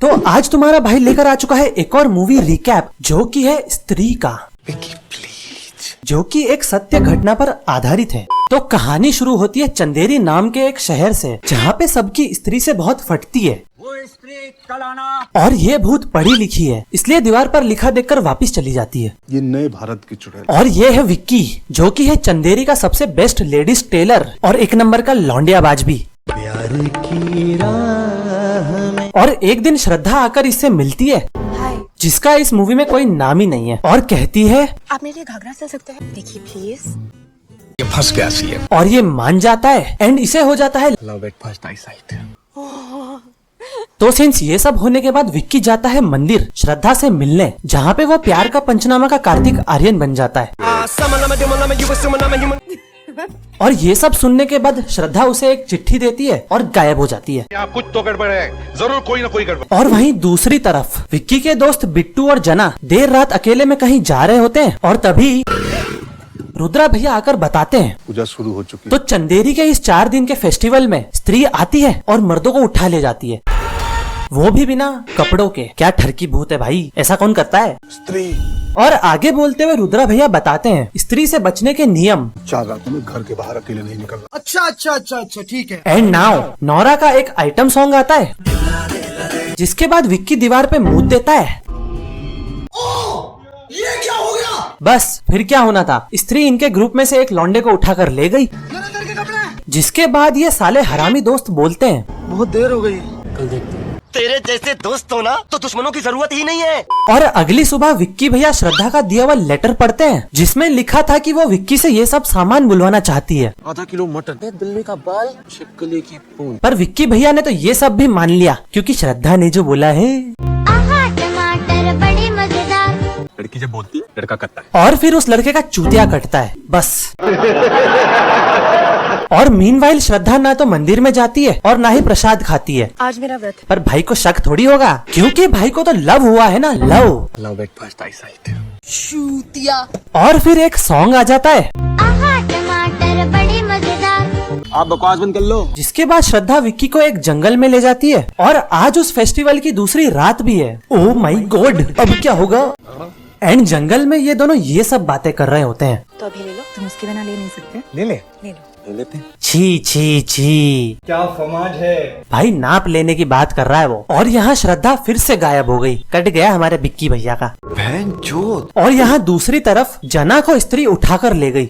तो आज तुम्हारा भाई लेकर आ चुका है एक और मूवी रिकैप, जो कि है स्त्री का, जो कि एक सत्य घटना पर आधारित है। तो कहानी शुरू होती है चंदेरी नाम के एक शहर से, जहाँ पे सबकी स्त्री से बहुत फटती है। वो स्त्री कलाना। और ये भूत पढ़ी लिखी है, इसलिए दीवार पर लिखा देखकर वापस चली जाती है। ये नए भारत की चुड़ैल। और ये है विक्की, जो कि है चंदेरी का सबसे बेस्ट लेडीज टेलर और एक नंबर का लौंडियाबाज भी। प्यार की राह में। और एक दिन श्रद्धा आकर इससे मिलती है, जिसका इस मूवी में कोई नाम ही नहीं है, और कहती है आप मेरे लिए घाघरा सिल सकते हैं? देखिए प्लीज। ये फंस गया सी है। और ये मान जाता है एंड इसे हो जाता है लव एट फर्स्ट आईसाइट। तो सिंस ये सब होने के बाद विक्की जाता है मंदिर श्रद्धा से मिलने, जहाँ पे वो प्यार का पंचनामा का कार्तिक आर्यन बन जाता है। और ये सब सुनने के बाद श्रद्धा उसे एक चिट्ठी देती है और गायब हो जाती है। यहाँ कुछ तो गड़बड़ है, जरूर कोई ना कोई गड़बड़। और वहीं दूसरी तरफ विक्की के दोस्त बिट्टू और जना देर रात अकेले में कहीं जा रहे होते हैं, और तभी रुद्रा भैया आकर बताते हैं पूजा शुरू हो चुकी तो चंदेरी के इस 4 दिन के फेस्टिवल में स्त्री आती है और मर्दों को उठा ले जाती है, वो भी बिना कपड़ों के। क्या ठरकी भूत है भाई, ऐसा कौन करता है? स्त्री। और आगे बोलते हुए रुद्रा भैया बताते हैं स्त्री से बचने के नियम। 4 रातों में घर के बाहर अकेले नहीं निकलना। अच्छा ठीक है। एंड नाउ नौरा का एक आइटम सॉन्ग आता है, जिसके बाद विक्की दीवार पे मूत देता है। ये क्या हो गया? बस फिर क्या होना था, स्त्री इनके ग्रुप में से एक लौंडे को उठाकर ले गई, जिसके बाद ये साले हरामी दोस्त बोलते हैं बहुत देर हो गई। कल देखते हैं। तेरे जैसे दोस्त हो ना तो दुश्मनों की जरूरत ही नहीं है। और अगली सुबह विक्की भैया श्रद्धा का दिया हुआ लेटर पढ़ते हैं, जिसमें लिखा था कि वो विक्की से ये सब सामान बुलवाना चाहती है। आधा किलो मटन, बिल्ली का बाल, छिपकली की पूंछ। पर विक्की भैया ने तो ये सब भी मान लिया, क्योंकि श्रद्धा ने जो बोला है। टमाटर बड़े मजेदार। लड़की जब बोलती है लड़का करता है। और फिर उस लड़के का चूतिया कटता है बस। और मीनवाइल श्रद्धा ना तो मंदिर में जाती है और ना ही प्रसाद खाती है। आज मेरा व्रत। पर भाई को शक थोड़ी होगा, क्योंकि भाई को तो लव हुआ है ना, लव एट फर्स्ट आईसाइट। शूतिया। और फिर एक सॉन्ग आ जाता है, टमाटर बड़े मजेदार। आप बकवास बंद कर लो। जिसके बाद श्रद्धा विक्की को एक जंगल में ले जाती है, और आज उस फेस्टिवल की दूसरी रात भी है। ओह माय गॉड, अब क्या होगा? एंड जंगल में ये दोनों ये सब बातें कर रहे होते हैं। तो अभी ले लो, तुम उसके बिना ले नहीं सकते। ले ले लो। ले लेते हैं। छी छी छी, क्या समाज है भाई, नाप लेने की बात कर रहा है वो। और यहाँ श्रद्धा फिर से गायब हो गई, कट गया हमारे विक्की भैया का। बहन चोद। और यहाँ दूसरी तरफ जना को स्त्री उठाकर ले गई,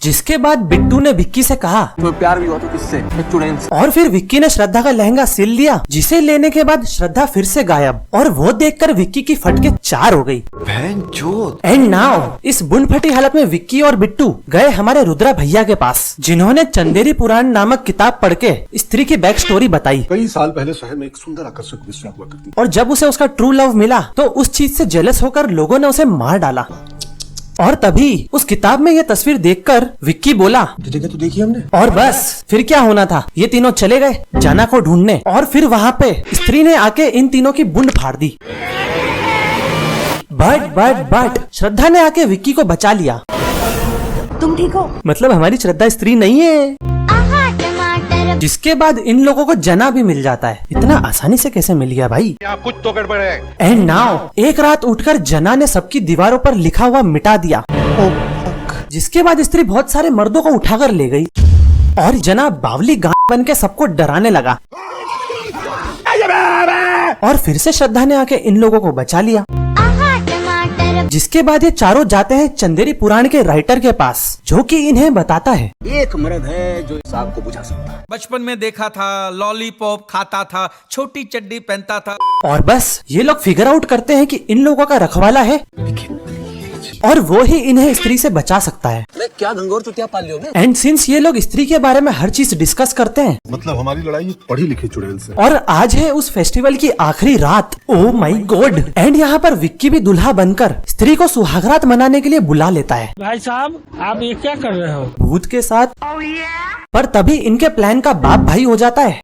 जिसके बाद बिट्टू ने विक्की से कहा तो प्यार भी हुआ तो किससे? एक चुड़ैल से। और फिर विक्की ने श्रद्धा का लहंगा सिल लिया, जिसे लेने के बाद श्रद्धा फिर से गायब, और वो देखकर विक्की की फटके 4 हो गई। बहन चोद। एंड नाउ इस बुन फटी हालत में विक्की और बिट्टू गए हमारे रुद्रा भैया के पास, जिन्होंने चंदेरी पुराण नामक किताब पढ़ के स्त्री की बैक स्टोरी बताई। कई साल पहले शहर में एक सुंदर आकर्षक विश्वा हुआ करती। और जब उसे उसका ट्रू लव मिला तो उस चीज से जेलस होकर लोगों ने उसे मार डाला। और तभी उस किताब में ये तस्वीर देखकर विक्की बोला, जगह तो देखी हमने। और बस फिर क्या होना था, ये तीनों चले गए जना को ढूंढने, और फिर वहाँ पे स्त्री ने आके इन तीनों की बुंड फाड़ दी। बट श्रद्धा ने आके विक्की को बचा लिया। तुम ठीक हो? मतलब हमारी श्रद्धा स्त्री नहीं है। टमाटर। जिसके बाद इन लोगों को जना भी मिल जाता है। इतना आसानी से कैसे मिल गया भाई? यहाँ कुछ तो गड़बड़ है। एंड नाउ एक रात उठकर जना ने सबकी दीवारों पर लिखा हुआ मिटा दिया। जिसके बाद स्त्री बहुत सारे मर्दों को उठाकर ले गई, और जना बावली गांड बन के सबको डराने लगा। और फिर से श्रद्धा ने आके इन लोगों को बचा लिया। जिसके बाद ये चारों जाते हैं चंदेरी पुराण के राइटर के पास, जो कि इन्हें बताता है एक मर्द है जो इस आग को बुझा सकता है। बचपन में देखा था, लॉलीपॉप खाता था, छोटी चड्डी पहनता था। और बस ये लोग फिगर आउट करते हैं कि इन लोगों का रखवाला है और वो ही इन्हें स्त्री से बचा सकता है। क्या घंघोर चुतिया पाल लियो? एंड सिंस ये लोग स्त्री के बारे में हर चीज डिस्कस करते हैं, मतलब हमारी लड़ाई एक पढ़ी लिखी चुड़ैल से। और आज है उस फेस्टिवल की आखिरी रात। Oh my God. एंड यहाँ पर विक्की भी दूल्हा बनकर स्त्री को सुहागरात मनाने के लिए बुला लेता है। भाई साहब आप ये क्या कर रहे हो? भूत के साथ। पर तभी इनके प्लान का बाप भाई हो जाता है,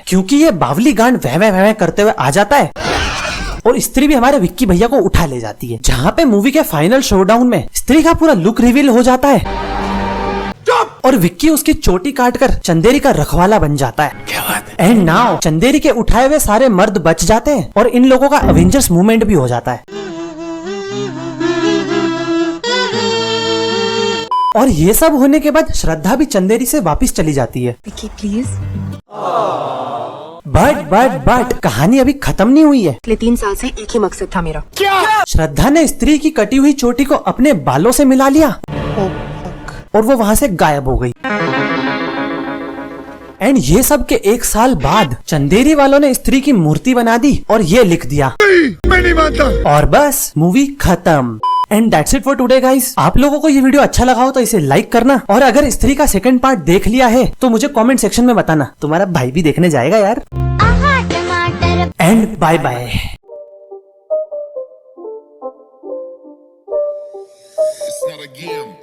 क्योंकि ये बावली गांड वह करते हुए आ जाता है, और स्त्री भी हमारे विक्की भैया को उठा ले जाती है। जहाँ पे मूवी के फाइनल शोडाउन में स्त्री का पूरा लुक रिवील हो जाता है। और विक्की उसकी चोटी काटकर चंदेरी का रखवाला बन जाता है। क्या बात है। एंड नाउ चंदेरी के उठाए हुए सारे मर्द बच जाते हैं और इन लोगों का अवेंजर्स मूवमेंट भी हो जाता है। और ये सब होने के बाद श्रद्धा भी चंदेरी से वापस चली जाती है। विक्की प्लीज। बट कहानी अभी खत्म नहीं हुई है। पिछले 3 साल से एक ही मकसद था मेरा। श्रद्धा ने स्त्री की कटी हुई चोटी को अपने बालों से मिला लिया और वो वहाँ से गायब हो गई। एंड ये सब के 1 साल बाद चंदेरी वालों ने स्त्री की मूर्ति बना दी और ये लिख दिया, मैं नहीं मानता। और बस मूवी खत्म। And that's it for today guys. आप लोगों को ये वीडियो अच्छा लगा हो तो इसे लाइक करना, और अगर स्त्री का सेकंड पार्ट देख लिया है तो मुझे कमेंट सेक्शन में बताना। तुम्हारा भाई भी देखने जाएगा यार। आहा टमाटर। And bye bye. It's not a game.